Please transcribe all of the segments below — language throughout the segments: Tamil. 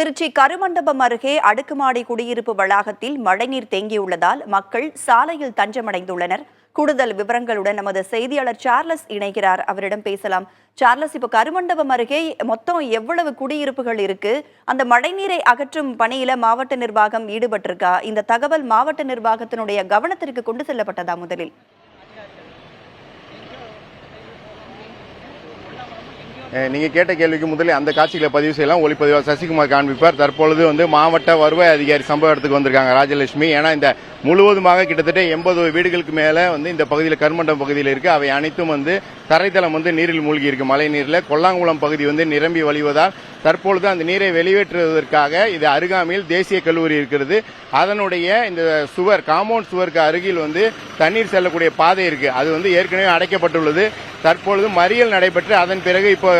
திருச்சி கருமண்டபம் அருகே அடுக்குமாடி குடியிருப்பு வளாகத்தில் மழைநீர் தேங்கியுள்ளதால் மக்கள் சாலையில் தஞ்சமடைந்துள்ளனர். கூடுதல் விவரங்களுடன் நமது செய்தியாளர் சார்லஸ் இணைகிறார். அவரிடம் பேசலாம். சார்லஸ், இப்போ கருமண்டபம் அருகே மொத்தம் எவ்வளவு குடியிருப்புகள் இருக்கு? அந்த மழைநீரை அகற்றும் பணியில மாவட்ட நிர்வாகம் ஈடுபட்டிருக்கா? இந்த தகவல் மாவட்ட நிர்வாகத்தினுடைய கவனத்திற்கு கொண்டு செல்லப்பட்டதா? முதலில் நீங்க கேட்ட கேள்விக்கு முதலில் அந்த காட்சிகளை பதிவு செய்யலாம். ஒளிப்பதிவாளர் சசிகுமார் காண்பிப்பார். தற்பொழுது மாவட்ட வருவாய் அதிகாரி சம்பவ இடத்துக்கு வந்திருக்காங்க ராஜலட்சுமி. ஏன்னா இந்த முழுவதுமாக கிட்டத்தட்ட 80 வீடுகளுக்கு மேல இந்த பகுதியில் கருமண்டபம் பகுதியில் இருக்கு. அவை அனைத்தும் தரைத்தளம் நீரில் மூழ்கி இருக்கு. மழை நீர்ல கொல்லாங்குளம் பகுதி நிரம்பி வழிவதால் தற்பொழுது அந்த நீரை வெளியேற்றுவதற்காக இது அருகாமையில் தேசிய கல்லூரி இருக்கிறது. அதனுடைய இந்த சுவர் காம்பவுண்ட் சுவருக்கு அருகில் தண்ணீர் செல்லக்கூடிய பாதை இருக்கு. அது ஏற்கனவே அடைக்கப்பட்டுள்ளது. தற்பொழுது மறியல் நடைபெற்று அதன் பிறகு இப்போ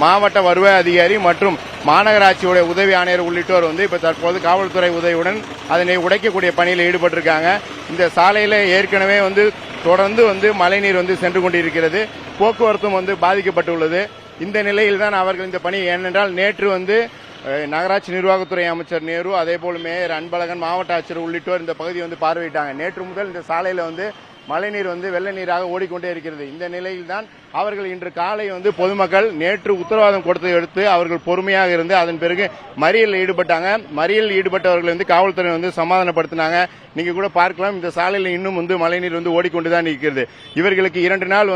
மாவட்ட வருவாய் அதிகாரி மற்றும் மாநகராட்சியுடைய உதவி ஆணையர் உள்ளிட்டோர் இப்ப தற்போது காவல்துறை உதவியுடன் அதனை உடைக்கக்கூடிய பணியில் ஈடுபட்டிருக்காங்க. இந்த சாலையில ஏற்கனவே தொடர்ந்து மழைநீர் சென்று கொண்டிருக்கிறது. போக்குவரத்தும் பாதிக்கப்பட்டுள்ளது. இந்த நிலையில் தான் அவர்கள் இந்த பணி, ஏனென்றால் நேற்று நகராட்சி நிர்வாகத்துறை அமைச்சர் நேரு, அதேபோல் மேயர் அன்பழகன், மாவட்ட ஆட்சியர் உள்ளிட்டோர் இந்த பகுதியை பார்வையிட்டாங்க. நேற்று முதல் இந்த சாலையில மழைநீர் வெள்ள நீராக ஓடிக்கொண்டே இருக்கிறது. இந்த நிலையில் தான் அவர்கள் இன்று காலை பொதுமக்கள் நேற்று உத்தரவாதம் கொடுத்ததை அடுத்து அவர்கள் பொறுமையாக இருந்து அதன் பிறகு மறியலில் ஈடுபட்டாங்க. மறியலில் ஈடுபட்டவர்கள் காவல்துறை சமாதானப்படுத்தினாங்க. நீங்க கூட பார்க்கலாம், இந்த சாலையில் இன்னும் மழைநீர் ஓடிக்கொண்டுதான் இருக்கிறது. இவர்களுக்கு 2 நாள்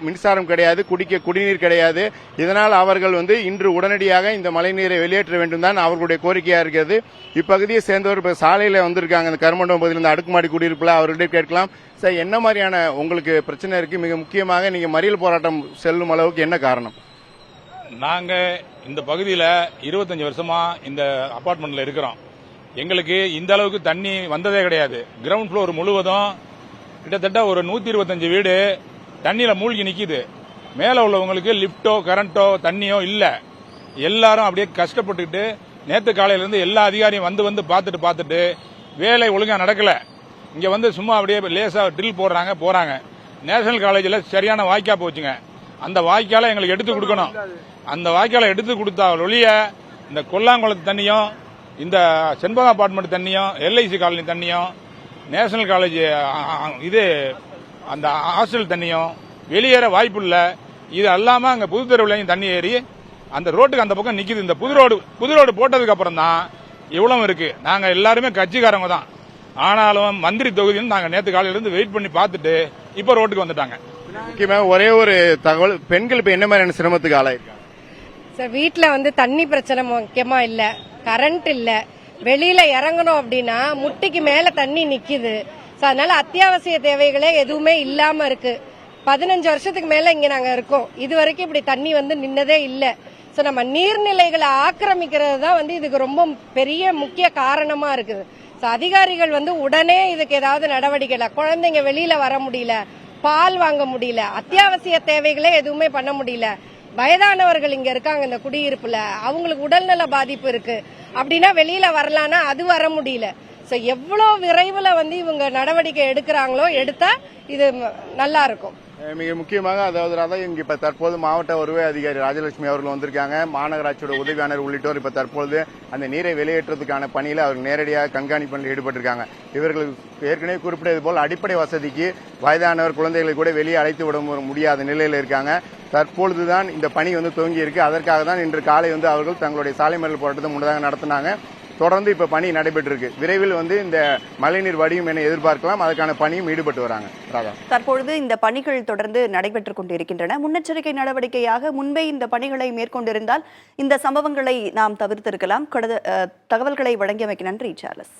மின்சாரம் கிடையாது, குடிநீர் கிடையாது. இதனால் அவர்கள் இன்று உடனடியாக இந்த மழைநீரை வெளியேற்ற வேண்டும் தான் அவர்களுடைய கோரிக்கையா இருக்கிறது. இப்பகுதியை சேர்ந்தவர் சாலையில வந்திருக்காங்க. இந்த கருமண்டபம் பகுதியில் அடுக்குமாடி குடியிருப்புல அவர்கிட்ட கேட்கலாம். சார், என்ன மாதிரியான உங்களுக்கு பிரச்சனை இருக்கு? மிக முக்கியமாக நீங்க மறியல் போராட்டம் செல்லும் அளவுக்கு என்ன காரணம்? நாங்க இந்த பகுதியில் 25 வருஷமா இந்த அபார்ட்மெண்ட்ல இருக்கிறோம். எங்களுக்கு இந்த அளவுக்கு தண்ணி வந்ததே கிடையாது. கிரவுண்ட் ஃப்ளோர் முழுவதும் கிட்டத்தட்ட ஒரு 125 வீடு தண்ணியில மூழ்கி நிக்குது. மேல உள்ளவங்களுக்கு லிப்டோ கரண்டோ தண்ணியோ இல்ல. எல்லாரும் அப்படியே கஷ்டப்பட்டுக்கிட்டு நேத்து காலையிலிருந்து எல்லா அதிகாரியும் வந்து பார்த்துட்டு வேலை ஒழுங்கா நடக்கல. இங்க சும்மா அப்படியே லேசா ட்ரில் போறாங்க. நேஷனல் காலேஜில் சரியான வாய்க்கா போச்சுங்க. அந்த வாய்க்கால எங்களுக்கு எடுத்து கொடுக்கணும். அந்த வாய்க்கால எடுத்து கொடுத்தா ஒழிய இந்த கொல்லாங்குளத்து தண்ணியும், இந்த செண்பகம் அபார்ட்மெண்ட் தண்ணியும், எல்ஐசி காலனி தண்ணியும், நேஷனல் காலேஜ் அந்த ஹாஸ்டல் தண்ணியும் வெளியேற வாய்ப்பு இல்ல. இது அல்லாம அங்க புது தெருவுலையும் தண்ணி ஏறி அந்த ரோட்டுக்கு அந்த பக்கம் நிக்குது. இந்த புது ரோடு போட்டதுக்கு அப்புறம் தான் இவ்வளவு இருக்கு. நாங்க எல்லாருமே கட்சிக்காரங்க தான். ஆனாலும் மந்திரி தொகுதியில் நாங்க நேற்று காலையில இருந்து வெயிட் பண்ணி பார்த்துட்டு இப்ப ரோட்டுக்கு வந்துட்டாங்க. முக்கியமாக ஒரே ஒரு தகவல், பெண்கள் இப்ப என்ன மாதிரியான சிரமத்துக்கு ஆளாயிருக்காங்க? சார், வீட்டுல தண்ணி பிரச்சனை முக்கியமா இல்ல, கரண்ட் இல்ல. வெளியில இறங்கணும் அப்படின்னா முட்டிக்கு மேல தண்ணி நிக்குது. அதனால அத்தியாவசிய தேவைகளே எதுவுமே இல்லாம இருக்கு. 15 வருஷத்துக்கு மேல இங்க நாங்க இருக்கோம். இது வரைக்கும் இப்படி தண்ணி நின்னதே இல்ல. நம்ம நீர்நிலைகளை ஆக்கிரமிக்கிறது தான் இதுக்கு ரொம்ப பெரிய முக்கிய காரணமா இருக்குது. அதிகாரிகள் உடனே இதுக்கு ஏதாவது நடவடிக்கை இல்ல. குழந்தைங்க வெளியில வர முடியல, பால் வாங்க முடியல, அத்தியாவசிய தேவைகளே எதுவுமே பண்ண முடியல. வயதானவர்கள் இங்க இருக்காங்க இந்த குடியிருப்புல, அவங்களுக்கு உடல்நல பாதிப்பு இருக்கு. அப்படின்னா வெளியில வரலான்னா அது வர முடியல. எவ்வளவு விரைவில் இவங்க நடவடிக்கை எடுக்கிறாங்களோ எடுத்தா இது நல்லா இருக்கும். மிக முக்கியமாக அதாவது இங்க இப்ப தற்போது மாவட்ட வருவாய் அதிகாரி ராஜலட்சுமி அவர்கள் வந்திருக்காங்க. மாநகராட்சியோட உதவி ஆணையர் உள்ளிட்டோர் இப்ப தற்போது அந்த நீரை வெளியேற்றுவதற்கான பணியில அவர்கள் நேரடியாக கண்காணிப்பில் ஈடுபட்டிருக்காங்க. இவர்கள் ஏற்கனவே குறிப்பிட்டது போல் அடிப்படை வசதிக்கு வயதானவர் குழந்தைகளை கூட வெளியே அழைத்து விட முடியாத நிலையில் இருக்காங்க. தற்பொழுதுதான் இந்த பணி துவங்கி இருக்கு. அதற்காக தான் இன்று காலை அவர்கள் தங்களுடைய சாலை மறியல் போராட்டத்தை முன்னதாக நடத்தினாங்க. தொடர்ந்து இப்ப பணி நடைபெற்று இருக்கு. விரைவில் இந்த மழைநீர் வடியும் என எதிர்பார்க்கலாம். அதற்கான பணியும் ஈடுபட்டு வராங்க. தற்பொழுது இந்த பணிகள் தொடர்ந்து நடைபெற்றுக் கொண்டிருக்கின்றன. முன்னெச்சரிக்கை நடவடிக்கையாக முன்பே இந்த பணிகளை மேற்கொண்டிருந்தால் இந்த சம்பவங்களை நாம் தவிர்த்திருக்கலாம். தகவல்களை வழங்கியமைக்கு நன்றி சார்லஸ்.